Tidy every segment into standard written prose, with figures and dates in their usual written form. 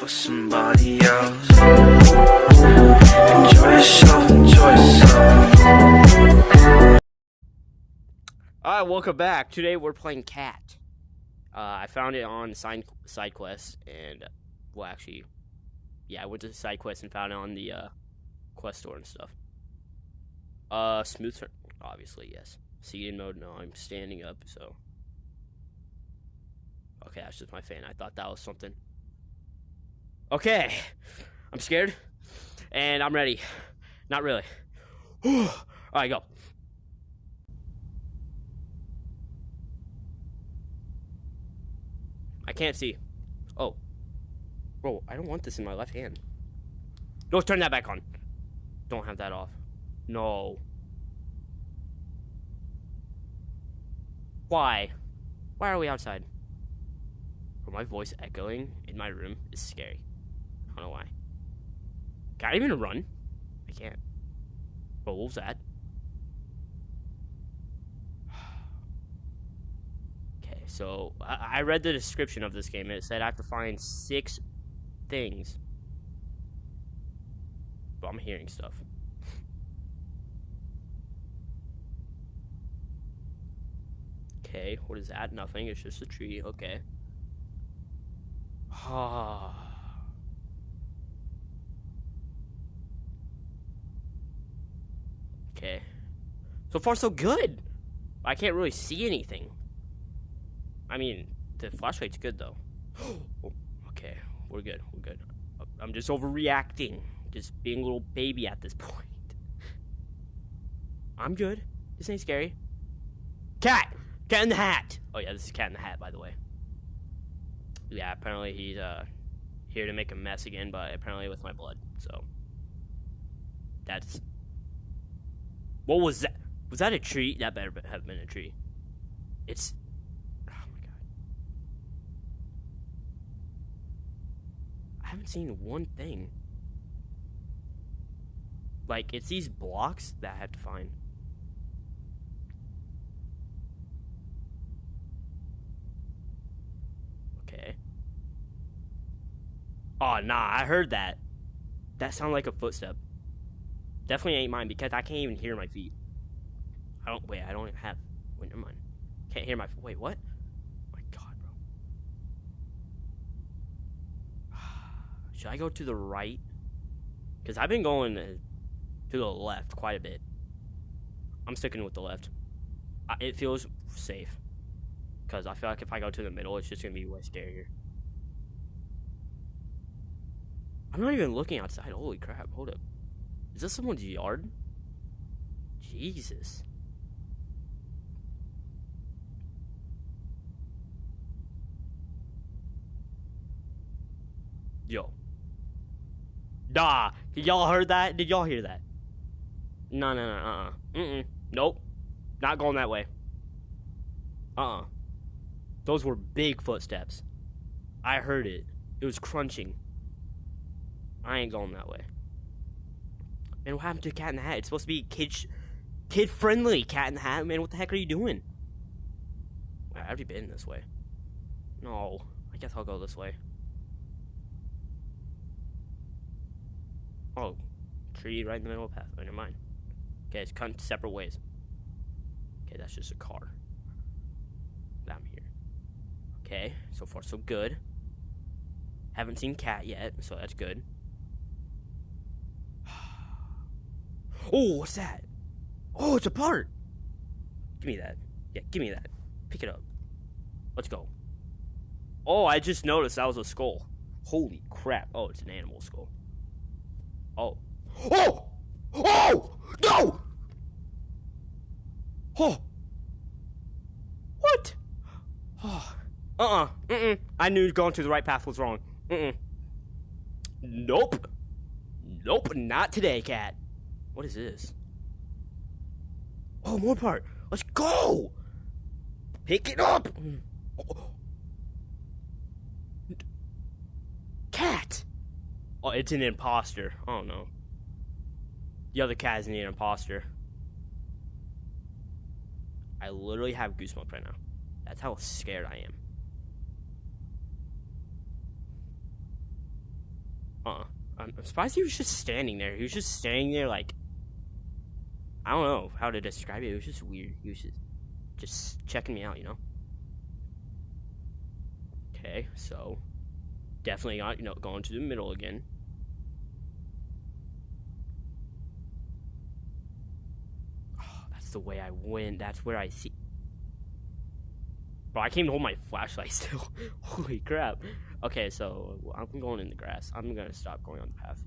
somebody else. Enjoy yourself, enjoy yourself. Alright, welcome back. Today we're playing Cat. I found it on side quest, and well, actually, yeah, I went to the side quest and found it on the quest store and stuff. Smooth turn, obviously, yes. Seated mode, no, I'm standing up, so. Okay, that's just my fan. I thought that was something. Okay, I'm scared, and I'm ready. Not really. Alright, go. I can't see. Oh. Bro, I don't want this in my left hand. No, turn that back on. Don't have that off. No. Why? Why are we outside? Bro, my voice echoing in my room is scary. I don't know why. Can I even run? I can't. Bro, what was that? Okay, so I read the description of this game and it said I have to find 6 things. But I'm hearing stuff. Okay, what is that? Nothing, it's just a tree, okay. Okay. So far so good! I can't really see anything. I mean, the flashlight's good though. Oh, okay, we're good, we're good. I'm just overreacting. Just being a little baby at this point. I'm good. This ain't scary. Cat! Cat in the Hat! Oh yeah, this is Cat in the Hat, by the way. Yeah, apparently he's here to make a mess again, but apparently with my blood, so. That's... What was that? Was that a tree? That better have been a tree. It's... Oh my god. I haven't seen one thing. Like, it's these blocks that I have to find. Okay. Oh, nah, I heard that. That sounded like a footstep. Definitely ain't mine because I can't even hear my feet. I don't even have... Wait, never mind. Can't hear my... Wait, what? Oh my god, bro. Should I go to the right? Because I've been going to the left quite a bit. I'm sticking with the left. It feels safe. Because I feel like if I go to the middle, it's just going to be way scarier. I'm not even looking outside. Holy crap. Hold up. Is this someone's yard? Jesus. Yo. Nah. Did y'all heard that? Did y'all hear that? No. Nope. Not going that way. Those were big footsteps. I heard it. It was crunching. I ain't going that way. Man, what happened to Cat in the Hat? It's supposed to be kid-friendly Cat in the Hat. Man, what the heck are you doing? I've already been this way. No. I guess I'll go this way. Oh. Tree right in the middle of the path. Oh, never mind. Okay, it's cut separate ways. Okay, that's just a car. I'm here. Okay, so far so good. Haven't seen Cat yet, so that's good. Oh, what's that? Oh, it's a part. Give me that. Yeah, give me that. Pick it up. Let's go. Oh, I just noticed that was a skull. Holy crap. Oh, it's an animal skull. Oh. Oh! Oh! No! Oh! What? Oh. I knew going to the right path was wrong. Nope. Nope, not today, Cat. What is this? Oh, more part. Let's go! Pick it up! Oh. Cat! Oh, it's an imposter. Oh, no. The other cat isn't an imposter. I literally have goosebumps right now. That's how scared I am. I'm surprised he was just standing there. He was just standing there like, I don't know how to describe it. It was just weird. He was just checking me out, you know? Okay, so definitely got, you know, going to the middle again. Oh, that's the way I went. That's where I see. Bro, I can't even hold my flashlight still. Holy crap. Okay, so I'm going in the grass. I'm gonna stop going on the path.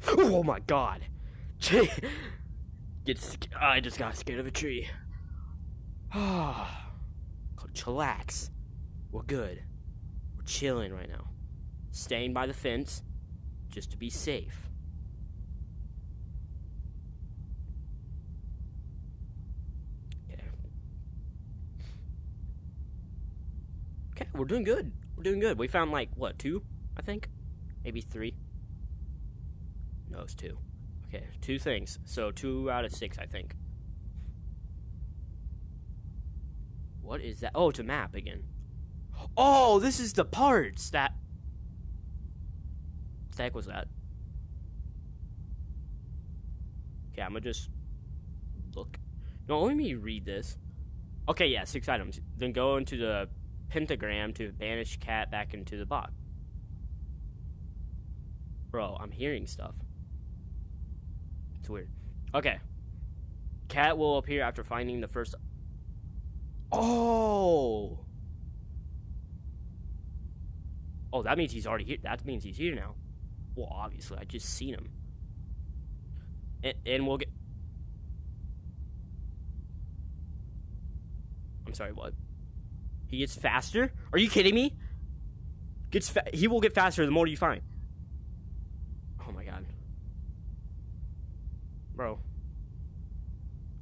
Oh my god. I just got scared of a tree. Chillax. We're good. We're chilling right now. Staying by the fence just to be safe. Okay, we're doing good. We're doing good. We found like what, 2? I think, maybe 3. No, it's 2. Okay, 2 things. So 2 out of 6, I think. What is that? Oh, it's a map again. Oh, this is the parts that. What the heck was that? Okay, I'm gonna just look. No, let me read this. Okay, yeah, 6 items. Then go into the pentagram to banish cat back into the box. Bro, I'm hearing stuff. It's weird. Okay. Cat will appear after finding the first. Oh! Oh, that means he's already here. That means he's here now. Well, obviously, I just seen him. And we'll get. I'm sorry, what? He gets faster? Are you kidding me? He will get faster the more you find. Oh my god. Bro.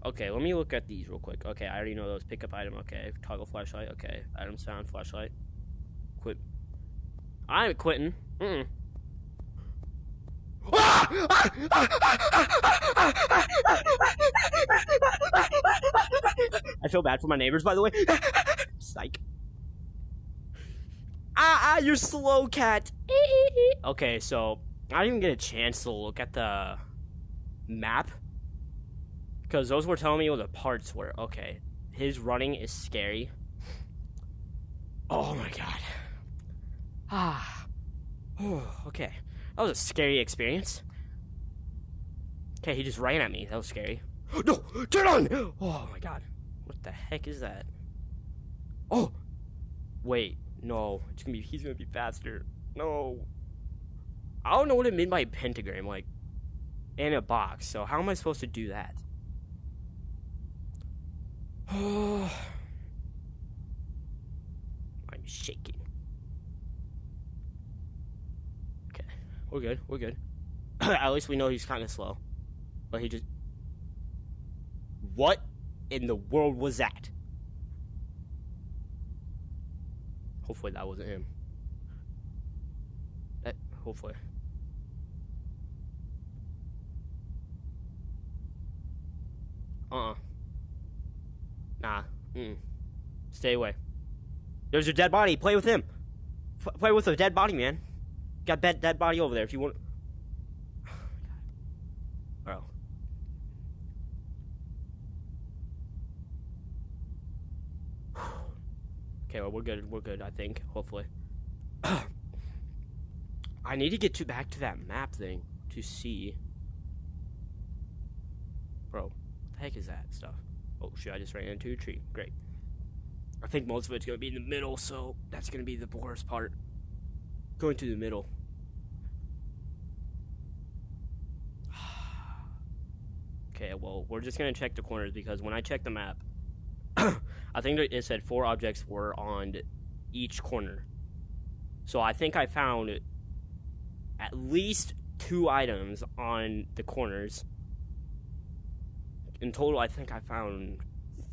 Okay, let me look at these real quick. Okay, I already know those. Pick up item. Okay, toggle flashlight. Okay, items found. Flashlight. Quit. I'm quitting. I feel bad for my neighbors, by the way. Psych. You're slow, cat. Okay, so I didn't even get a chance to look at the map. Because those were telling me what the parts were. Okay. His running is scary. Oh my god. Okay. That was a scary experience. Okay, he just ran at me. That was scary. No! Turn on! Oh my god. What the heck is that? Oh! Wait. No. He's gonna be faster. No. I don't know what it meant by pentagram. Like, in a box. So how am I supposed to do that? I'm shaking. Okay, we're good. We're good. At least we know he's kind of slow. But he just. What in the world was that? Hopefully that wasn't him. Hopefully. Nah. Stay away. There's a dead body. Play with him. Play with a dead body, man. Got dead body over there if you want. Bro. Okay, well, we're good. We're good, I think. Hopefully. I need to get back to that map thing to see. Bro, what the heck is that stuff? Oh shit, I just ran into a tree. Great. I think most of it's going to be in the middle, so that's going to be the worst part. Going to the middle. Okay, well, we're just going to check the corners because when I checked the map, I think it said 4 objects were on each corner. So I think I found at least 2 items on the corners. In total, I think I found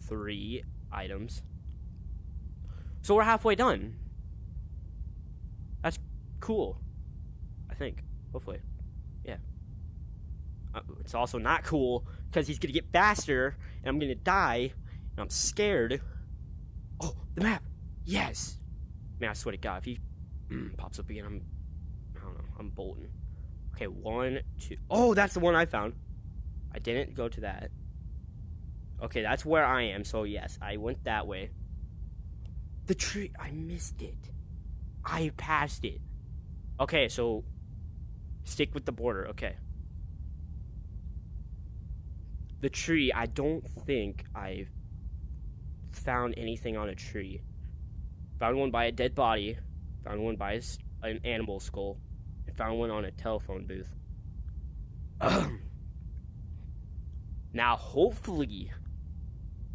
3 items. So we're halfway done. That's cool. I think. Hopefully. Yeah. It's also not cool because he's going to get faster and I'm going to die and I'm scared. Oh, the map. Yes. Man, I swear to God, if he pops up again, I don't know, I'm bolting. Okay, 1, 2. Oh, that's the one I found. I didn't go to that. Okay, that's where I am. So yes, I went that way. The tree, I missed it. I passed it. Okay, so stick with the border. Okay. The tree, I don't think I've found anything on a tree. Found one by a dead body. Found one by an animal skull. And found one on a telephone booth. Now, hopefully,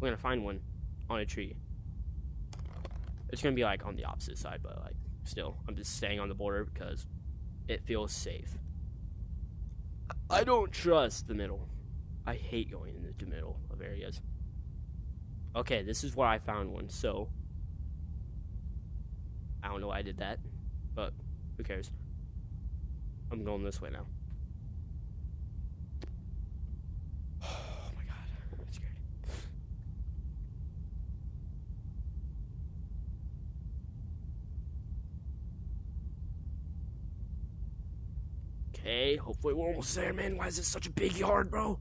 we're gonna find one on a tree. It's gonna be like on the opposite side, but like still, I'm just staying on the border because it feels safe. I don't trust the middle. I hate going in the middle of areas. Okay, this is where I found one, so I don't know why I did that, but who cares? I'm going this way now. Oh my God, I'm scared. Okay, hopefully we're almost there, man. Why is this such a big yard, bro?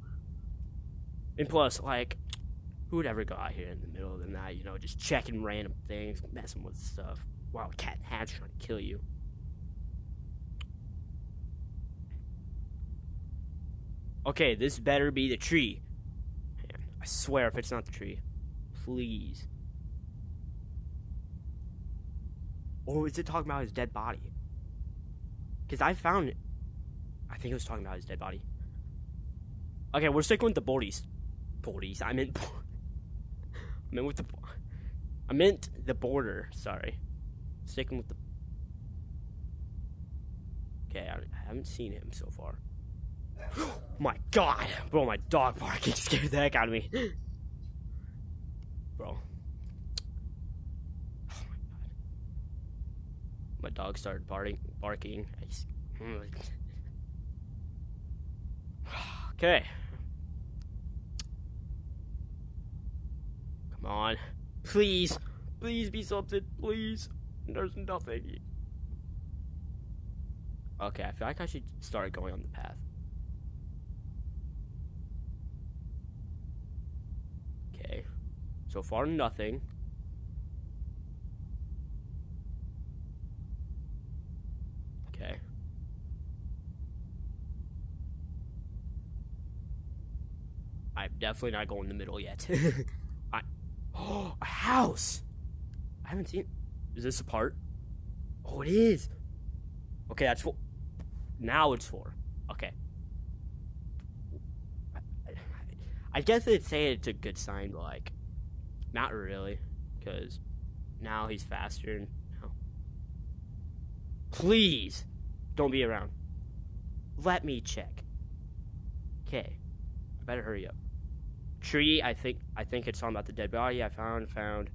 And plus, like, who would ever go out here in the middle of the night, you know, just checking random things, messing with stuff, while a cat and hat's trying to kill you? Okay, this better be the tree. Man, I swear if it's not the tree. Please. Or is it talking about his dead body? Because I found it. I think it was talking about his dead body. Okay, we're sticking with the bodies. Bodies. I meant the border. Sorry. Sticking with the. Okay, I haven't seen him so far. My God, bro, my dog barking scared the heck out of me, bro. Oh my God, my dog started barking. Okay. Come on. Please. Please be something. Please. There's nothing. Okay, I feel like I should start going on the path. Okay. So far, nothing. Okay. I'm definitely not going in the middle yet. Oh, a house! I haven't seen. Is this a part? Oh, it is. Okay, that's 4. Now it's 4. Okay. I guess it'd say it's a good sign, but like, not really, because now he's faster. And no. Please, don't be around. Let me check. Okay, I better hurry up. Tree, I think it's talking about the dead body. I found.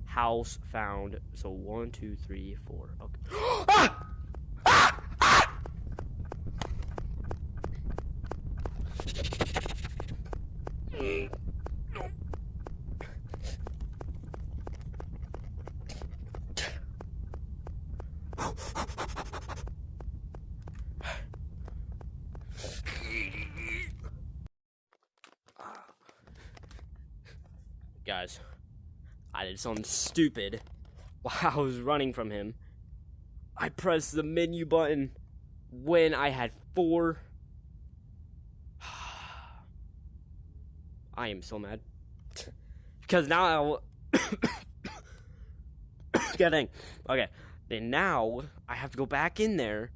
House found. So 1, 2, 3, 4. Okay. Ah! Ah! Ah! Guys, I did something stupid while I was running from him. I pressed the menu button when I had 4. I am so mad. Because now God dang. Okay. Then now I have to go back in there,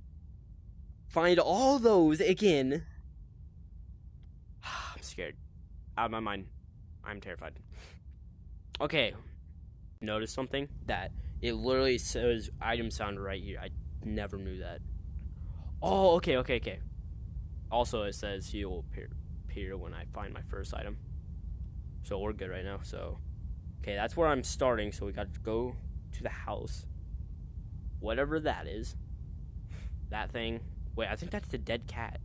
find all those again. I'm scared. Out of my mind. I'm terrified. Okay. Notice something? That it literally says item sound right here. I never knew that. Oh, okay. Also, it says he will appear when I find my first item. So we're good right now. So, okay, that's where I'm starting. So we got to go to the house. Whatever that is. That thing. Wait, I think that's the dead cat.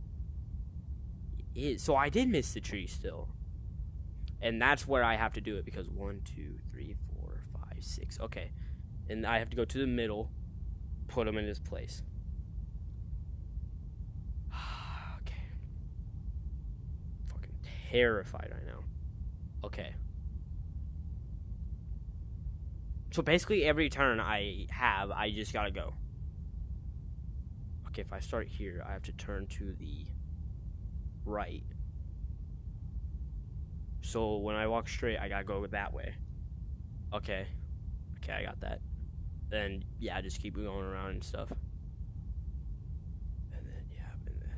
It is. So I did miss the tree still. And that's where I have to do it because 1, 2, 3, 4, 5, 6. Okay. And I have to go to the middle, put him in his place. Okay. Fucking terrified right now. Okay. So basically every turn I have, I just gotta go. Okay, if I start here, I have to turn to the right. So when I walk straight, I gotta go that way. Okay. Okay, I got that. Then, yeah, just keep going around and stuff. And then, yeah, and then...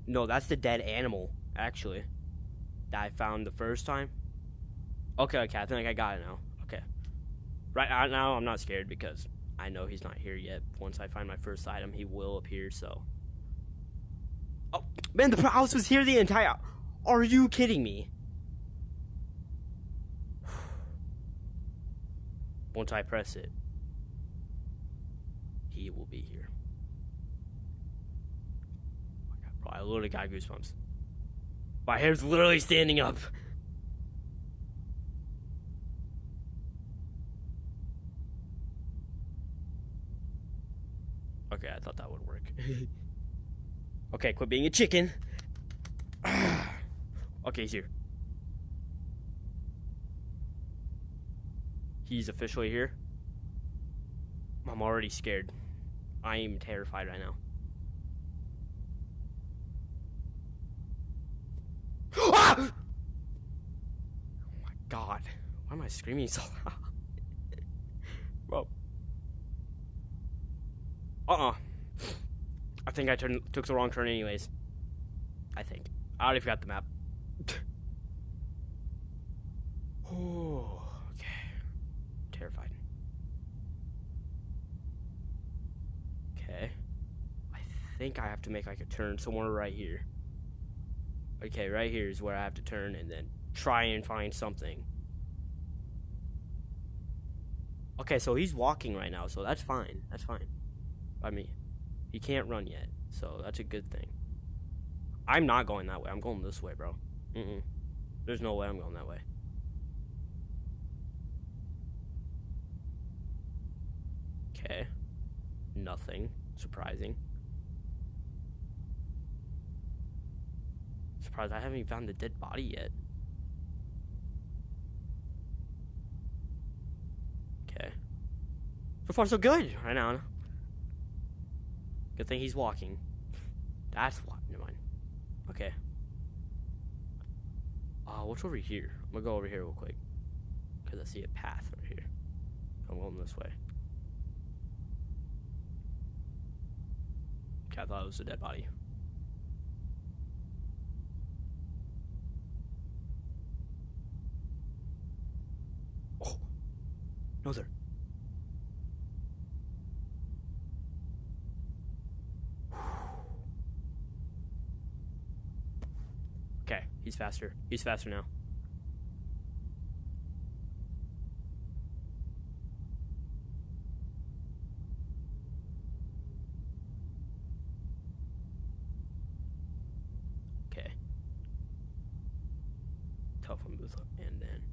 No, that's the dead animal, actually. That I found the first time. Okay, okay, I think I got it now. Okay. Right now, I'm not scared because I know he's not here yet. Once I find my first item, he will appear, so... Oh, man, the house was here the entire... Are you kidding me? Once I press it, he will be here. Oh my God, bro, I literally got goosebumps. My hair's literally standing up. Okay, I thought that would work. Okay, quit being a chicken. Okay, he's here. He's officially here. I'm already scared. I am terrified right now. Ah! Oh my God. Why am I screaming so loud? Bro. I think I took the wrong turn anyways. I think. I already forgot the map. Oh, okay. Terrified. Okay. I think I have to make like a turn somewhere right here. Okay, right here is where I have to turn and then try and find something. Okay, so he's walking right now, so that's fine. That's fine. By me. He can't run yet, so that's a good thing. I'm not going that way. I'm going this way, bro. There's no way I'm going that way. Okay. Nothing surprising. Surprised I haven't even found the dead body yet. Okay. So far, so good right now. Good thing he's walking. That's what. Never mind. Okay. What's over here? I'm gonna go over here real quick. Because I see a path right here. I'm going this way. Okay, I thought it was a dead body. Oh! No, there. Okay, he's faster. He's faster now. Okay. Telephone booth, and then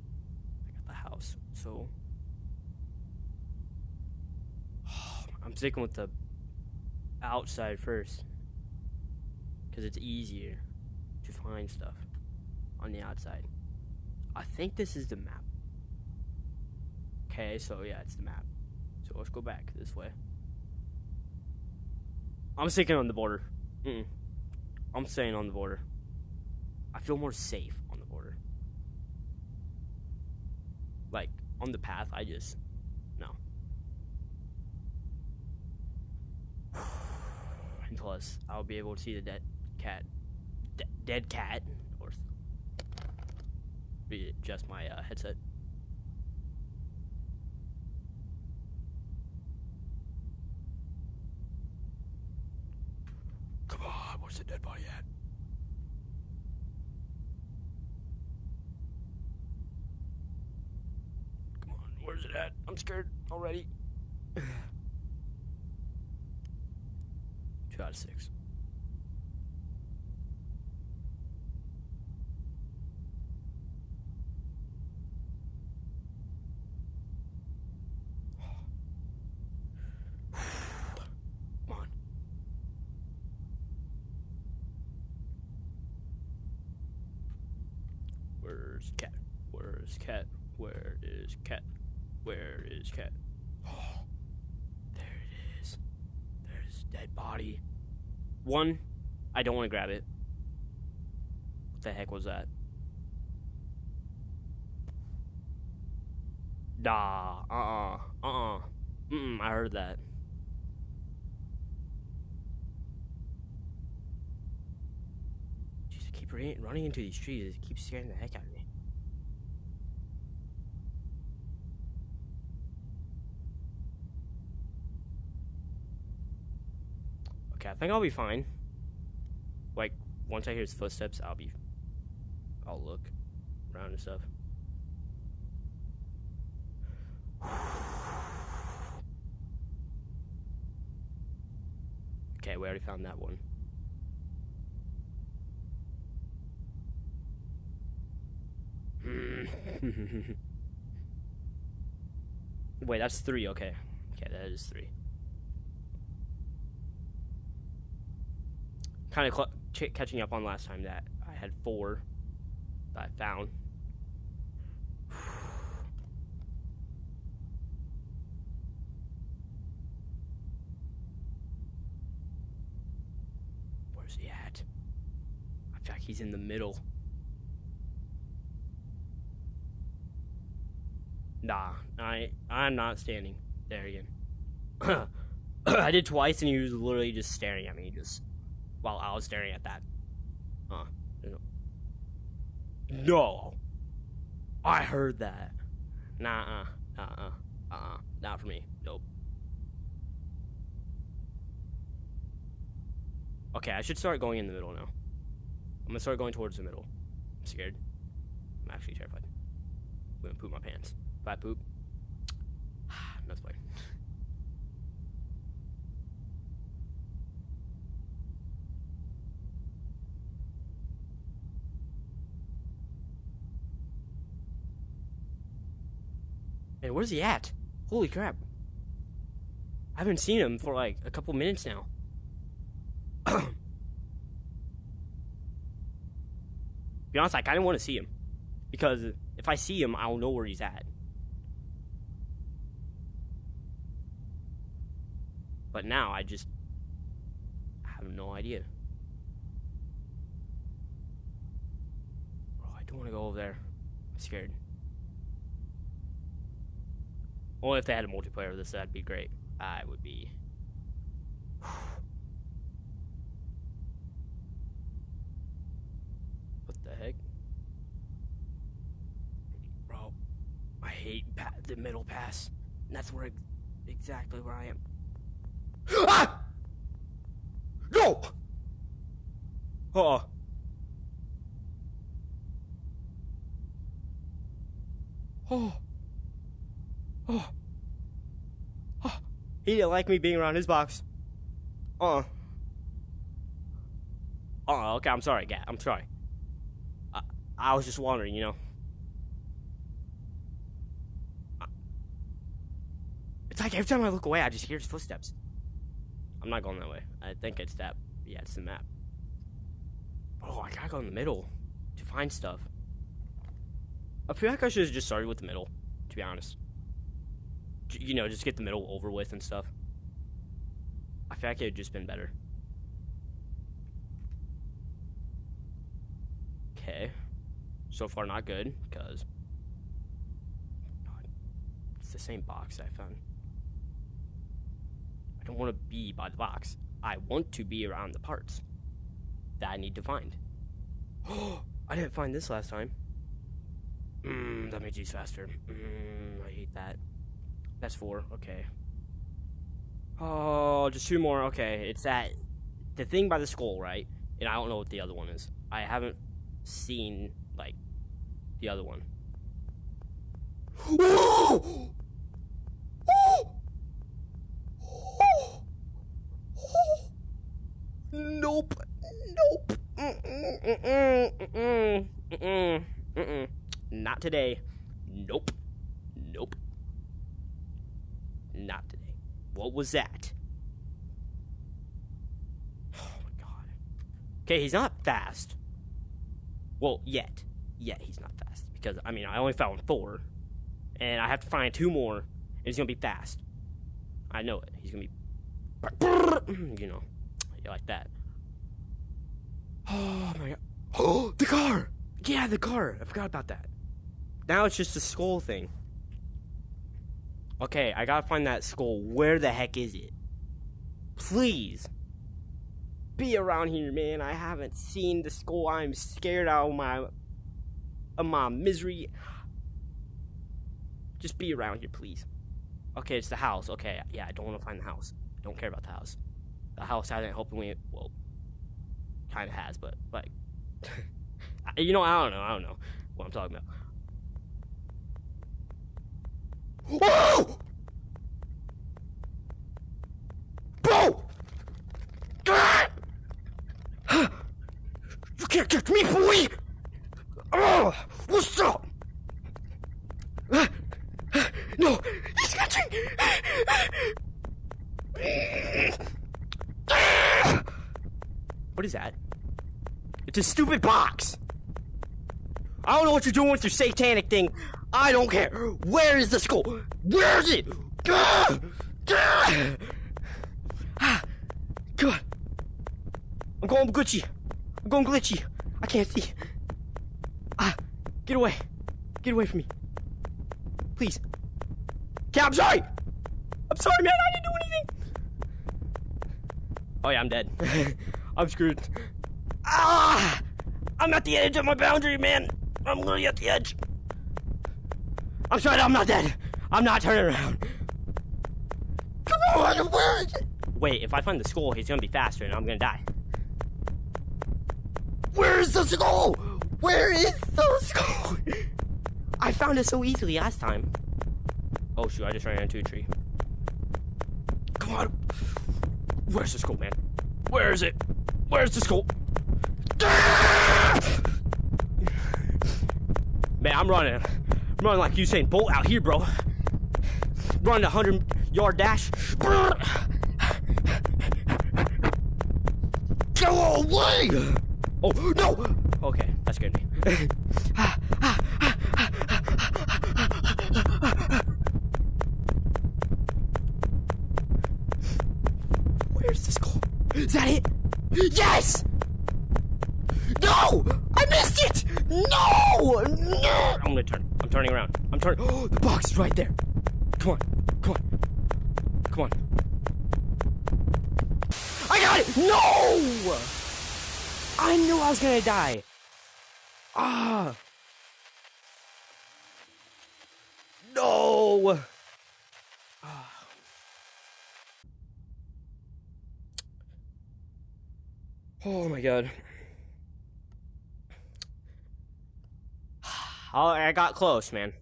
I got the house. So I'm sticking with the outside first because it's easier to find stuff on the outside. I think this is the map. Okay, so yeah, it's the map. So let's go back this way. I'm sticking on the border. I'm staying on the border. I feel more safe on the border. Like, on the path, I just... No. And plus, I'll be able to see the dead cat. Dead cat. Or... Just my headset. Come on, where's the dead body at? Come on, where's it at? I'm scared already. 2 out of 6. Where's cat? Where's cat? Where is cat? Where is cat? Oh, there it is. There's a dead body. One, I don't want to grab it. What the heck was that? Nah, I heard that. Jeez, I keep running into these trees. It keeps scaring the heck out of me. Okay, I think I'll be fine. Like, once I hear his footsteps, I'll look around and stuff. Okay, we already found that one. Wait, that's 3, okay. Okay, that is 3. Kind of catching up on last time that I had 4 that I found. Where's he at? I feel like he's in the middle. Nah, I'm not standing there again. I did twice and he was literally just staring at me just while I was staring at that. No. I heard that. Nah, not for me. Nope. Okay, I should start going in the middle now. I'm gonna start going towards the middle. I'm scared. I'm actually terrified. I'm gonna poop my pants. If I poop, that's fine. Hey, where's he at? Holy crap. I haven't seen him for like a couple minutes now. Be honest, I kind of want to see him. Because if I see him, I'll know where he's at. But now, I have no idea. Oh, I don't want to go over there. I'm scared. Only if they had a multiplayer of this, that'd be great. I would be... What the heck? Bro, I hate the middle pass. And that's where exactly where I am. Ah! No! Oh. Oh. Oh. Oh. He didn't like me being around his box. Oh, okay, I'm sorry, Gat. I'm sorry. I was just wondering, you know. It's like every time I look away, I just hear his footsteps. I'm not going that way. I think it's that. Yeah, it's the map. Oh, I gotta go in the middle to find stuff. I feel like I should have just started with the middle, to be honest. You know, just get the middle over with and stuff. I feel like it would just been better. Okay. So far, not good, because it's the same box I found. I don't want to be by the box. I want to be around the parts that I need to find. Oh, I didn't find this last time. That makes these faster. I hate that. That's 4, okay. Oh, just 2 more, okay. It's the thing by the skull, right? And I don't know what the other one is. I haven't seen, like, the other one. Nope. Not today. Nope. Not today. What was that? Oh my god. Okay, he's not fast. Well, yet. Yet he's not fast. because I mean I only found 4, and I have to find 2 more. And it's gonna be fast. I know it. He's gonna be, you know, like that. Oh my god! Oh, the car! Yeah, the car. I forgot about that. Now it's just the skull thing. Okay, I gotta find that skull. Where the heck is it? Please be around here, man. I haven't seen the skull. I'm scared out of my misery. Just be around here, please. Okay, it's the house. Okay, yeah, I don't want to find the house. I don't care about the house. The house hasn't helped me. Well, kind of has, but like, you know, I don't know what I'm talking about. Whoa! Bro! You can't catch me, boy! Oh, what's up? No, he's catching! What is that? It's a stupid box! I don't know what you're doing with your satanic thing. I don't care. Where is the skull? Where is it? God! I'm going glitchy. I'm going glitchy. I can't see. Get away. Get away from me. Please. Okay, I'm sorry. I'm sorry, man. I didn't do anything. Oh, yeah, I'm dead. I'm screwed. I'm at the edge of my boundary, man. I'm literally at the edge. I'm sorry, I'm not dead. I'm not turning around. Come on, where is it? Wait, if I find the skull, he's gonna be faster and I'm gonna die. Where is the skull? Where is the skull? I found it so easily last time. Oh shoot, I just ran into a tree. Come on. Where's the skull, man? Where is it? Where's the skull? Man, I'm running. I'm running like Usain Bolt out here, bro. Running a 100-yard dash. Go away! Oh, no! Okay, that scared me. Where's the skull? Is that it? Yes! No! I missed it! No! No! I'm gonna turn. I'm turning around. I'm turning. Oh, the box is right there. Come on. Come on. Come on. I got it! No! I knew I was gonna die. No! Oh my god. I got close, man.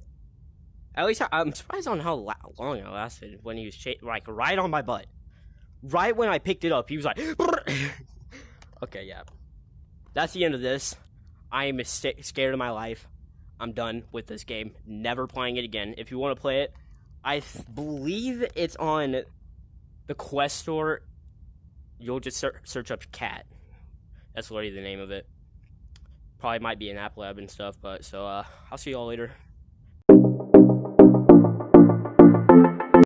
At least I'm surprised on how long I lasted when he was like right on my butt. Right when I picked it up, he was like, okay, yeah. That's the end of this. I am scared of my life. I'm done with this game. Never playing it again. If you want to play it, I believe it's on the Quest Store. You'll just search up Cat. That's literally the name of it. Probably might be an App Lab and stuff, but so I'll see y'all later.